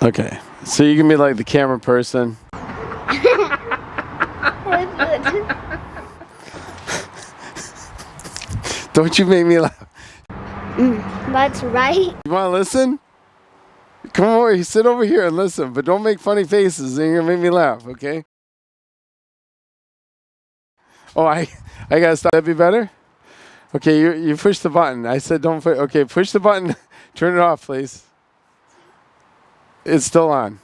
Okay, so you can be like the camera person. Don't you make me laugh. That's right. You want to listen? Come over, sit over here and listen, but don't make funny faces and you're going to make me laugh, okay? Oh, I gotta stop. That'd be better? Okay, you push the button. I said don't push. Okay, push the button. Turn it off, please. It's still on.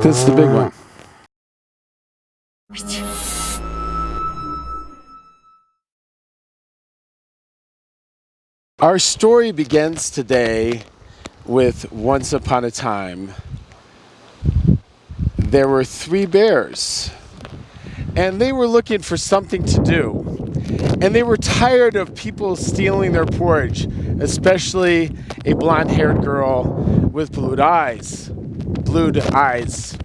This is the big one. Our story begins today with once upon a time. There were 3 bears, and they were looking for something to do. And they were tired of people stealing their porridge, especially a blonde-haired girl with blued eyes. Blued eyes.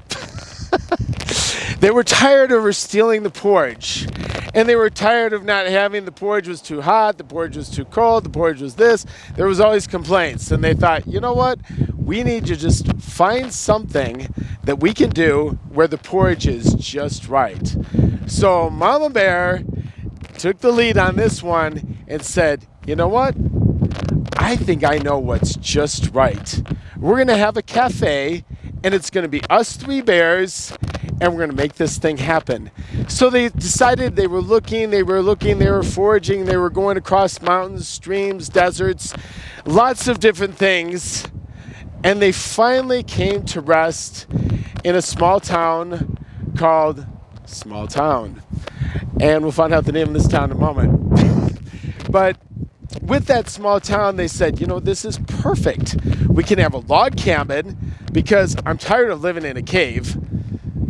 They were tired of her stealing the porridge. And they were tired of not having, the porridge was too hot, the porridge was too cold, the porridge was this. There was always complaints. And they thought, you know what? We need to just find something that we can do where the porridge is just right. So Mama Bear took the lead on this one and said, you know what? I think I know what's just right. We're going to have a cafe, and it's going to be us 3 bears, and we're going to make this thing happen. So they decided, they were looking, they were foraging, they were going across mountains, streams, deserts, lots of different things. And they finally came to rest in a small town called Small Town. And we'll find out the name of this town in a moment. But with that small town, they said, you know, this is perfect. We can have a log cabin because I'm tired of living in a cave.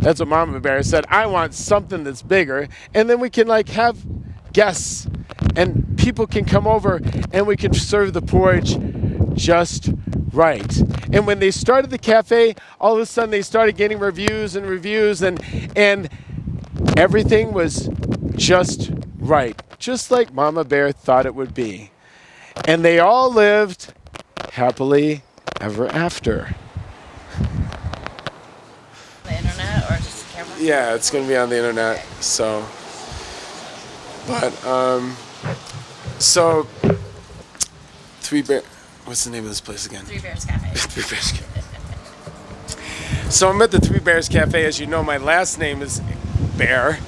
That's what Mama Bear said. I want something that's bigger. And then we can have guests and people can come over and we can serve the porridge just right. And when they started the cafe, all of a sudden they started getting reviews and everything was just right. Just like Mama Bear thought it would be. And they all lived happily ever after. The internet or just the camera? Yeah, it's going to be on the internet. Okay. So, but, so, 3 Bear, what's the name of this place again? 3 Bears Cafe. 3 Bears Cafe. So I'm at the 3 Bears Cafe. As you know, my last name is Bear.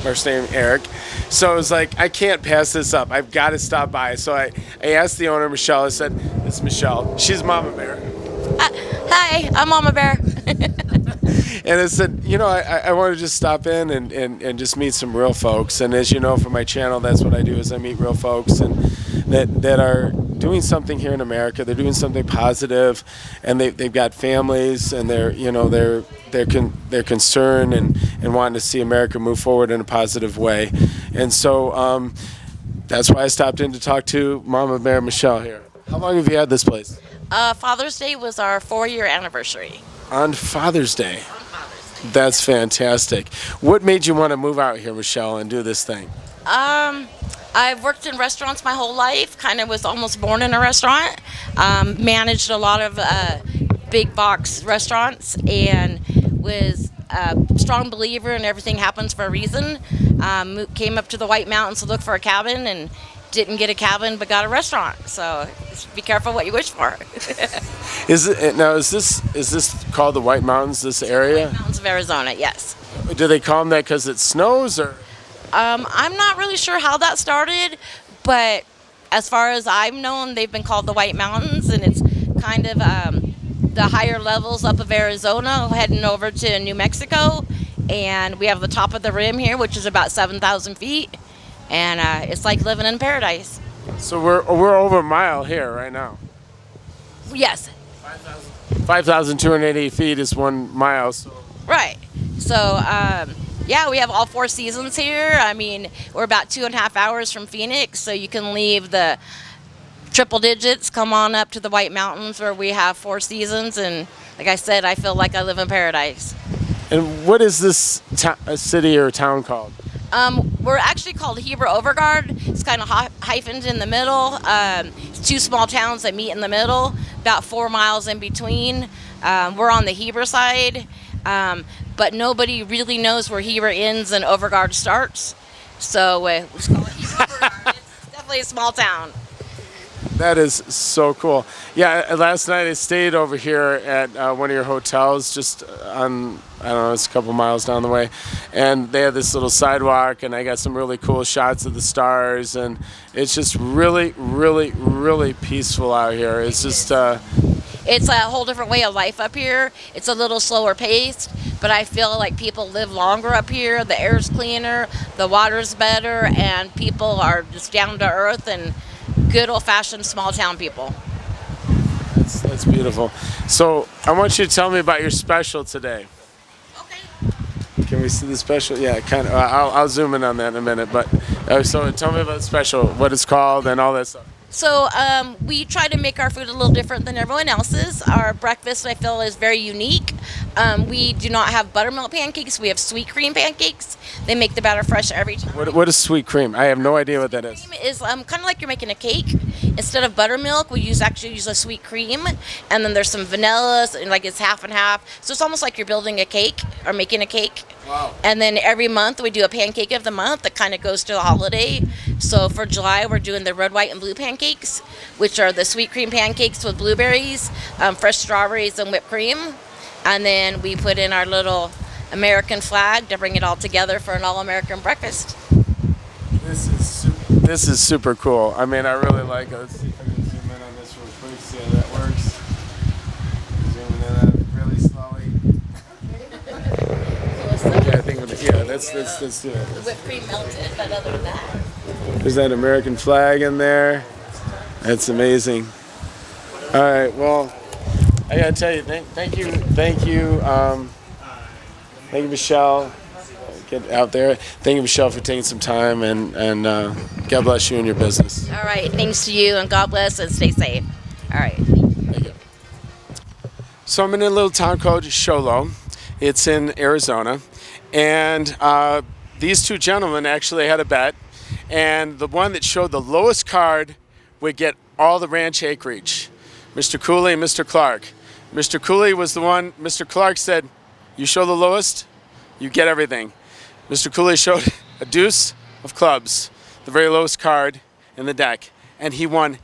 First name Eric. So I was like, I can't pass this up. I've got to stop by. So I asked the owner, Michelle. I said, it's Michelle. She's Mama Bear. Hi, I'm Mama Bear. And I said, you know, I want to just stop in and just meet some real folks. And as you know, for my channel, that's what I do is I meet real folks and that are doing something here in America. They're doing something positive, and they've got families, and they're concerned and wanting to see America move forward in a positive way. And so that's why I stopped in to talk to Mama Bear Michelle here. How long have you had this place? Father's Day was our 4-year anniversary. On Father's Day. That's fantastic. What made you want to move out here, Michelle, and do this thing? I've worked in restaurants my whole life, kind of was almost born in a restaurant, managed a lot of big box restaurants, and was a strong believer in everything happens for a reason. Came up to the White Mountains to look for a cabin and didn't get a cabin but got a restaurant. So just be careful what you wish for. Is this called the White Mountains, this area? White Mountains of Arizona, yes. Do they call them that because it snows, or? I'm not really sure how that started, but as far as I've known, they've been called the White Mountains, and it's kind of the higher levels up of Arizona heading over to New Mexico, and we have the top of the rim here, which is about 7,000 feet, and it's like living in paradise. So we're over a mile here right now. Yes. 5,280 feet is 1 mile. So. Right. So, yeah, we have all 4 seasons here. I mean, we're about 2.5 hours from Phoenix, so you can leave the triple digits, come on up to the White Mountains where we have 4 seasons, and like I said, I feel like I live in paradise. And what is this city or town called? We're actually called Heber Overguard. It's kind of hyphened in the middle. It's two small towns that meet in the middle, about 4 miles in between. We're on the Heber side, but nobody really knows where Heber ends and Overguard starts. So we just call it Heber Overguard. It's definitely a small town. That is so cool. Yeah, last night I stayed over here at one of your hotels just on, I don't know, it's a couple miles down the way. And they had this little sidewalk, and I got some really cool shots of the stars. And it's just really, really, really peaceful out here. It's just... It's a whole different way of life up here. It's a little slower paced, but I feel like people live longer up here. The air's cleaner, the water's better, and people are just down to earth and good old-fashioned small-town people. That's beautiful. So I want you to tell me about your special today. Okay. Can we see the special? Yeah, kind of. I'll zoom in on that in a minute. But so tell me about the special, what it's called, and all that stuff. So we try to make our food a little different than everyone else's. Our breakfast, I feel, is very unique. We do not have buttermilk pancakes. We have sweet cream pancakes. They make the batter fresh every time. What is sweet cream? I have no idea what that is. Cream is kind of like you're making a cake. Instead of buttermilk, we actually use a sweet cream, and then there's some vanilla, and like it's half and half. So it's almost like you're building a cake or making a cake. Wow. And then every month we do a pancake of the month that kind of goes to the holiday. So for July, we're doing the red, white, and blue pancakes, which are the sweet cream pancakes with blueberries, fresh strawberries, and whipped cream. And then we put in our little American flag to bring it all together for an all-American breakfast. This is super cool. I mean, I really like it. Let's see if I can zoom in on this real quick, see how that works. Zooming in on it really slowly. Okay, I think let's do it. The whipped cream melted, but other than that. There's that American flag in there. That's amazing. All right, well, I gotta tell you, thank you, Michelle. Get out there. Thank you, Michelle, for taking some time, and God bless you and your business. All right, thanks to you, and God bless, and stay safe. All right. Thank you. So I'm in a little town called Sholo. It's in Arizona, and these two gentlemen actually had a bet, and the one that showed the lowest card would get all the ranch acreage. Mr. Cooley and Mr. Clark. Mr. Cooley was the one. Mr. Clark said, "You show the lowest, you get everything." Mr. Cooley showed a deuce of clubs, the very lowest card in the deck, and he won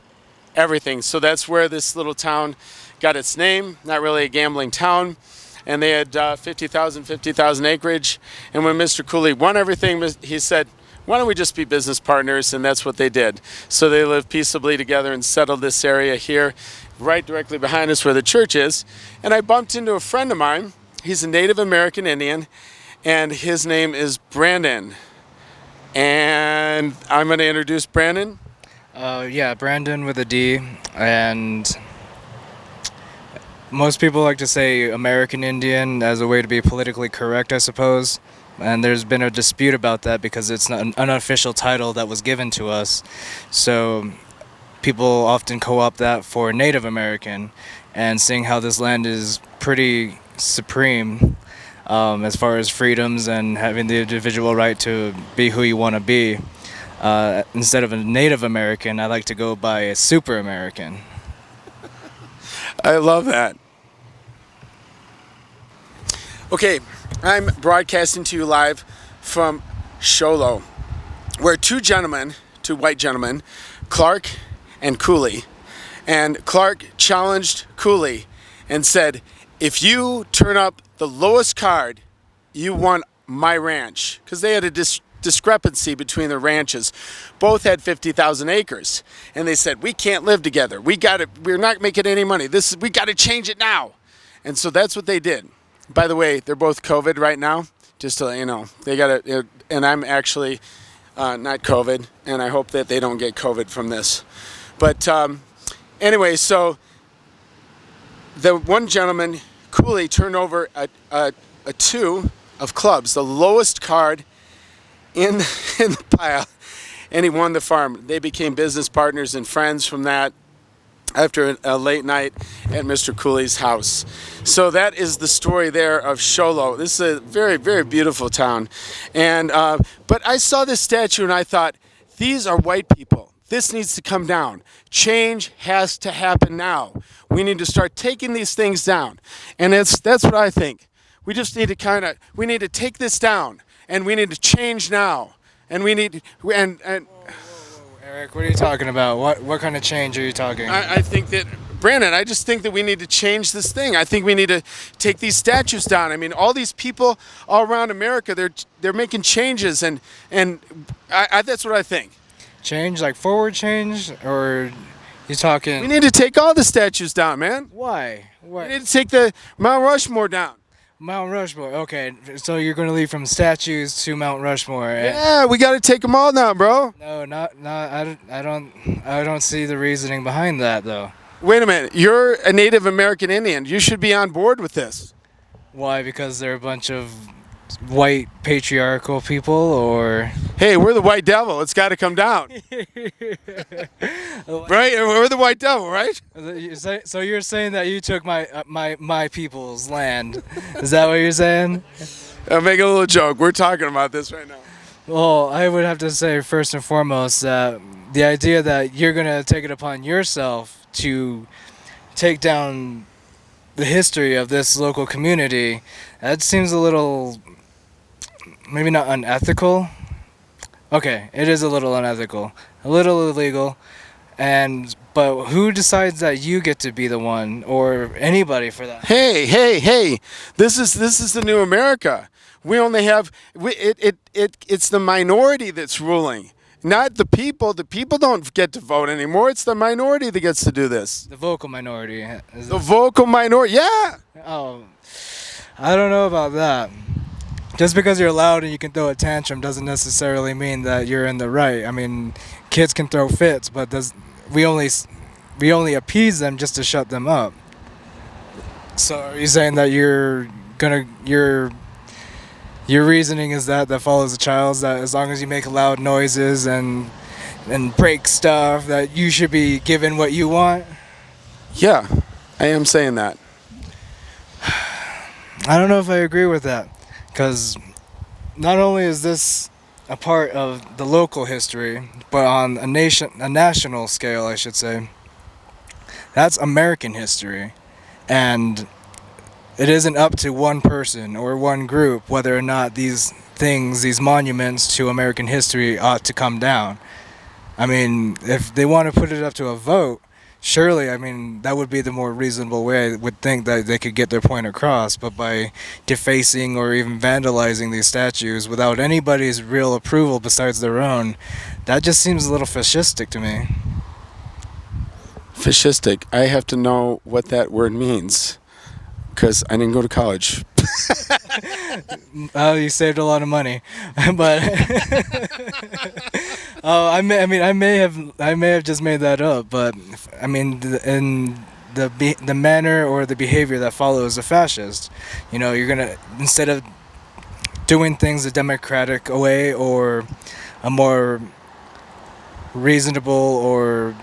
everything. So that's where this little town got its name. Not really a gambling town, and they had 50,000 acreage. And when Mr. Cooley won everything, he said, "Why don't we just be business partners?" And that's what they did. So they lived peaceably together and settled this area here, right directly behind us where the church is. And I bumped into a friend of mine. He's a Native American Indian, and his name is Brandon. And I'm going to introduce Brandon. Yeah, Brandon with a D. And most people like to say American Indian as a way to be politically correct, I suppose. And there's been a dispute about that because it's not an unofficial title that was given to us. So people often co-opt that for Native American. And seeing how this land is pretty supreme as far as freedoms and having the individual right to be who you want to be, instead of a Native American, I like to go by a Super American. I love that. Okay, I'm broadcasting to you live from Sholo, where two white gentlemen, Clark and Cooley, and Clark challenged Cooley and said, "If you turn up the lowest card, you won my ranch," because they had a discrepancy between the ranches. Both had 50,000 acres, and they said, "We can't live together. We're not making any money. We got to change it now." And so that's what they did. By the way, they're both COVID right now. Just to let you know, they got it, and I'm actually not COVID, and I hope that they don't get COVID from this. But anyway, so the one gentleman, Cooley, turned over a two of clubs, the lowest card in the pile, and he won the farm. They became business partners and friends from that. after a late night at Mr. Cooley's house. So that is the story there of Sholo. This is a very, very beautiful town. And but I saw this statue and I thought, these are white people. This needs to come down. Change has to happen now. We need to start taking these things down. And that's what I think. We just need to we need to take this down, and we need to change now. And we need and Eric, what are you talking about? What kind of change are you talking? I think that, Brandon, I just think that we need to change this thing. I think we need to take these statues down. I mean, all these people all around America, they're making changes, and that's what I think. Change, like forward change, or you talking? We need to take all the statues down, man. Why? We need to take the Mount Rushmore down. Mount Rushmore. Okay, so you're going to leave from statues to Mount Rushmore. Yeah, we got to take them all down, bro. No, not. I don't see the reasoning behind that though. Wait a minute. You're a Native American Indian. You should be on board with this. Why? Because they're a bunch of white patriarchal people, or hey, we're the white devil. It's got to come down. Right? We're the white devil, right? So you're saying that you took my people's land? Is that what you're saying? I'm making a little joke. We're talking about this right now. Well, I would have to say first and foremost that the idea that you're gonna take it upon yourself to take down the history of this local community, that seems a little, maybe not unethical. Okay, it is a little unethical, a little illegal, but who decides that you get to be the one, or anybody for that? Hey! This is the new America. We only have it's the minority that's ruling, not the people. The people don't get to vote anymore. It's the minority that gets to do this. The vocal minority. The vocal minority, yeah. Oh, I don't know about that. Just because you're loud and you can throw a tantrum doesn't necessarily mean that you're in the right. I mean, kids can throw fits, but we only appease them just to shut them up. So are you saying that your reasoning is that follows the child's, that as long as you make loud noises and break stuff, that you should be given what you want? Yeah, I am saying that. I don't know if I agree with that, because not only is this a part of the local history, but on a national scale, I should say, that's American history, and it isn't up to one person or one group whether or not these monuments to American history ought to come down. I mean, if they want to put it up to a vote, surely, I mean, that would be the more reasonable way. I would think that they could get their point across, but by defacing or even vandalizing these statues without anybody's real approval besides their own, that just seems a little fascistic to me. Fascistic. I have to know what that word means, because I didn't go to college. Oh, you saved a lot of money, but I may have just made that up. But I mean, in the manner or the behavior that follows a fascist, you're gonna, instead of doing things a democratic way or a more reasonable or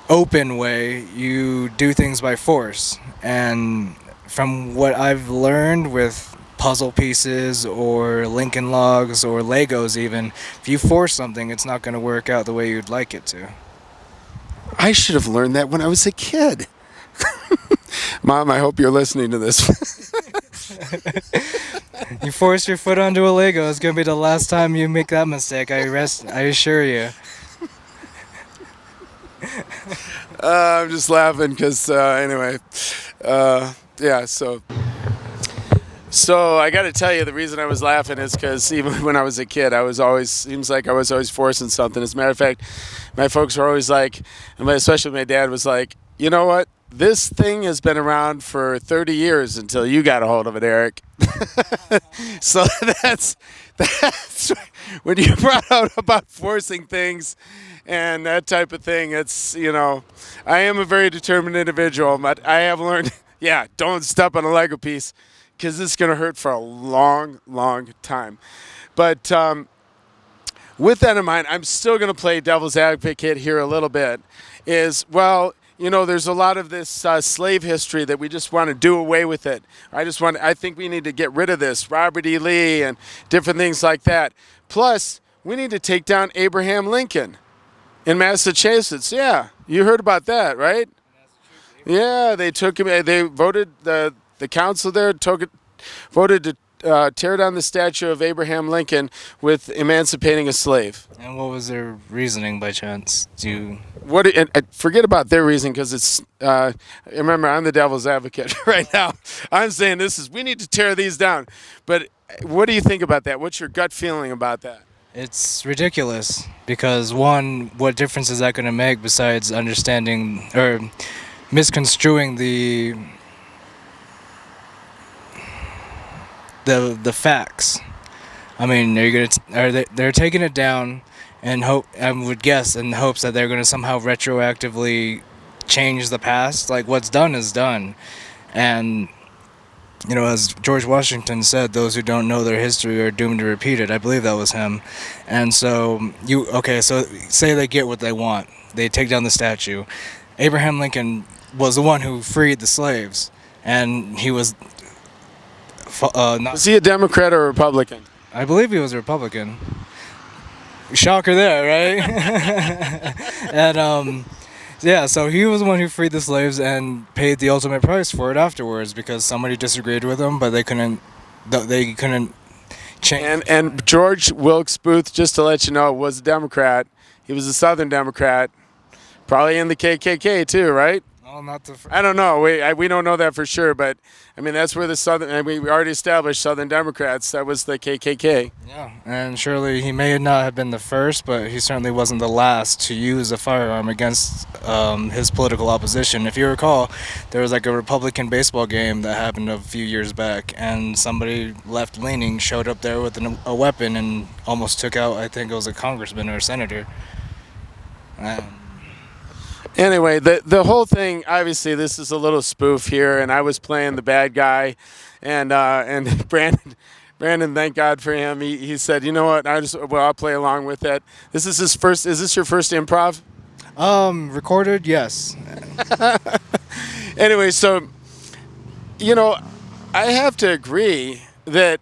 open way, you do things by force. And from what I've learned with puzzle pieces or Lincoln Logs or Legos even, if you force something, it's not going to work out the way you'd like it to. I should have learned that when I was a kid. Mom, I hope you're listening to this. You force your foot onto a Lego, it's going to be the last time you make that mistake, I assure you. I'm just laughing because, anyway, yeah, So I got to tell you, the reason I was laughing is because even when I was a kid, seems like I was always forcing something. As a matter of fact, my folks were always like, especially my dad was like, you know what? This thing has been around for 30 years until you got a hold of it, Eric. So that's when you brought out about forcing things and that type of thing. It's, I am a very determined individual, but I have learned, yeah, don't step on a Lego piece, because it's going to hurt for a long, long time. But with that in mind, I'm still going to play devil's advocate here a little bit. there's a lot of this slave history that we just want to do away with it. I think we need to get rid of this, Robert E. Lee and different things like that. Plus, we need to take down Abraham Lincoln in Massachusetts. Yeah, you heard about that, right? Yeah, they took him. They voted. The council there voted to tear down the statue of Abraham Lincoln with emancipating a slave. And what was their reasoning by chance? Forget about their reason, because it's. Remember, I'm the devil's advocate right now. I'm saying we need to tear these down. But what do you think about that? What's your gut feeling about that? It's ridiculous because, one, what difference is that going to make besides understanding or misconstruing the facts? I mean, they're taking it down and I would guess in hopes that they're going to somehow retroactively change the past. Like, what's done is done, and as George Washington said, those who don't know their history are doomed to repeat it. I believe that was him. And so so say they get what they want, they take down the statue. Abraham Lincoln was the one who freed the slaves, and he was Was he a Democrat or a Republican? I believe he was a Republican. Shocker there, right? And yeah, so he was the one who freed the slaves and paid the ultimate price for it afterwards because somebody disagreed with him, but they couldn't change. And George Wilkes Booth, just to let you know, was a Democrat. He was a Southern Democrat, probably in the KKK too, right? No, not the. I don't know. We don't know that for sure, but I mean that's where the Southern. And we already established Southern Democrats. That was the KKK. Yeah, and surely he may not have been the first, but he certainly wasn't the last to use a firearm against his political opposition. If you recall, there was like a Republican baseball game that happened a few years back, and somebody left-leaning showed up there with a weapon and almost took out, I think it was a congressman or a senator. Anyway, the whole thing, obviously, this is a little spoof here, and I was playing the bad guy, and Brandon, thank God for him. He said, you know what? I'll play along with it. This is his first. Is this your first improv? Recorded, yes. Anyway, so I have to agree that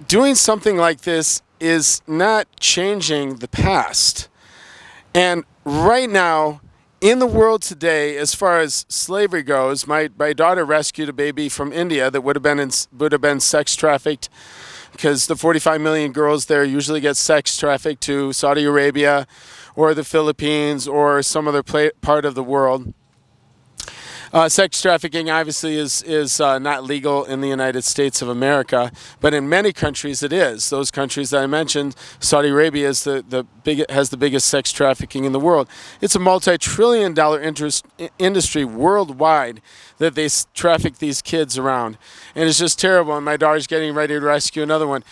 doing something like this is not changing the past, and right now. In the world today, as far as slavery goes, my daughter rescued a baby from India that would have been sex trafficked, because the 45 million girls there usually get sex trafficked to Saudi Arabia or the Philippines or some other part of the world. Sex trafficking obviously is not legal in the United States of America, but in many countries it is. Those countries that I mentioned, Saudi Arabia has the biggest sex trafficking in the world. It's a multi-trillion-dollar industry worldwide that they traffic these kids around, and it's just terrible. And my daughter's getting ready to rescue another one.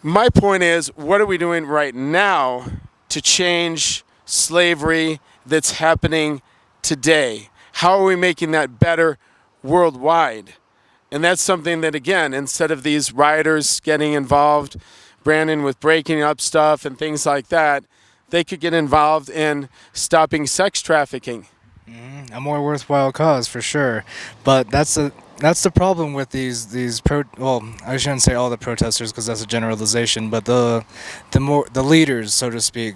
My point is, what are we doing right now to change slavery that's happening today? How are we making that better worldwide? And that's something that, again, instead of these rioters getting involved, Brandon, with breaking up stuff and things like that, they could get involved in stopping sex trafficking. A more worthwhile cause, for sure. But that's the problem with these I shouldn't say all the protesters because that's a generalization, but the leaders, so to speak,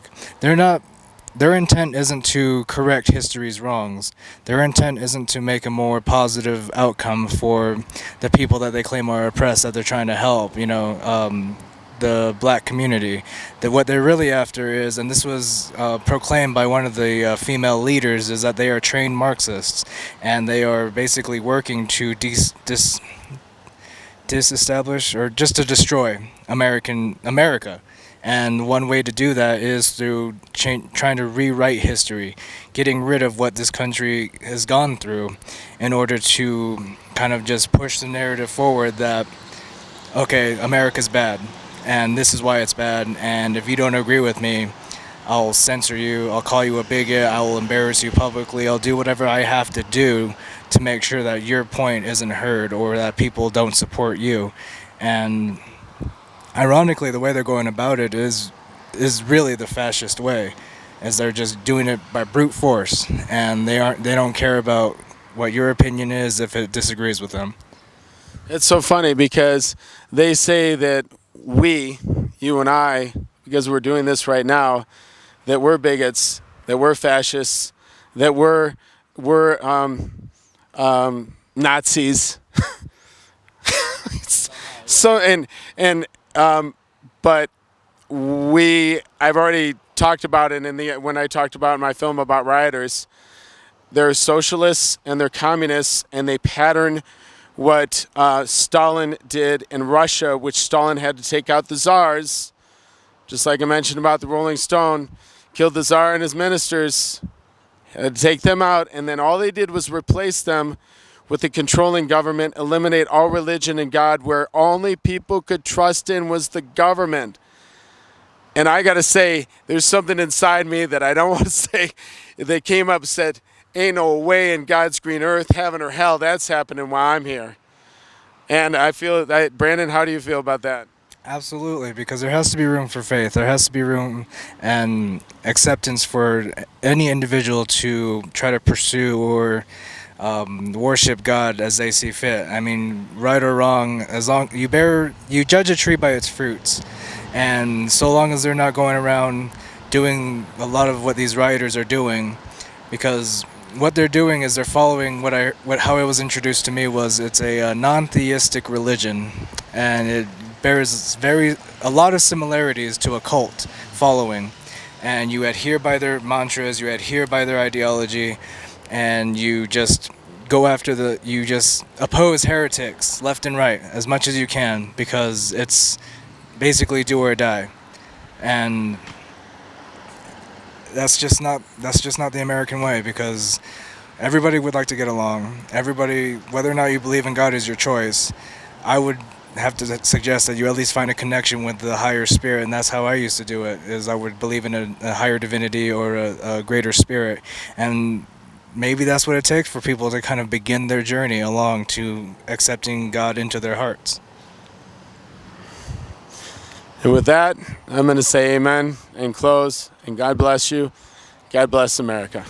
their intent isn't to correct history's wrongs. Their intent isn't to make a more positive outcome for the people that they claim are oppressed, that they're trying to help, the black community. That what they're really after is, and this was proclaimed by one of the female leaders, is that they are trained Marxists, and they are basically working to disestablish or just to destroy America. And one way to do that is through trying to rewrite history, getting rid of what this country has gone through in order to kind of just push the narrative forward that, okay, America's bad, and this is why it's bad, and if you don't agree with me, I'll censor you, I'll call you a bigot, I will embarrass you publicly, I'll do whatever I have to do to make sure that your point isn't heard or that people don't support you. And ironically, the way they're going about it is really the fascist way. is they're just doing it by brute force, and they don't care about what your opinion is if it disagrees with them. It's so funny because they say that we, you and I, because we're doing this right now, that we're bigots, that we're fascists, that we're Nazis. So but I've already talked about it when I talked about in my film about rioters. They're socialists and they're communists, and they pattern what Stalin did in Russia, which Stalin had to take out the czars, just like I mentioned about the Rolling Stone, killed the czar and his ministers, had to take them out, and then all they did was replace them with a controlling government, eliminate all religion and God, where only people could trust in was the government. And I got to say, there's something inside me that I don't want to say. They came up and said, ain't no way in God's green earth, heaven or hell, that's happening while I'm here. And I feel that, Brandon, how do you feel about that? Absolutely, because there has to be room for faith. There has to be room and acceptance for any individual to try to pursue or worship God as they see fit. I mean, right or wrong, as long you judge a tree by its fruits, and so long as they're not going around doing a lot of what these rioters are doing, because what they're doing is they're following how it was introduced to me was it's a non-theistic religion, and it bears a lot of similarities to a cult following, and you adhere by their mantras, you adhere by their ideology, and you just you just oppose heretics left and right as much as you can, because it's basically do or die. And that's just not the American way, because everybody would like to get along. Everybody, whether or not you believe in God is your choice. I would have to suggest that you at least find a connection with the higher spirit, and that's how I used to do it, is I would believe in a higher divinity or a greater spirit, and maybe that's what it takes for people to kind of begin their journey along to accepting God into their hearts. And with that, I'm going to say amen and close, and God bless you. God bless America.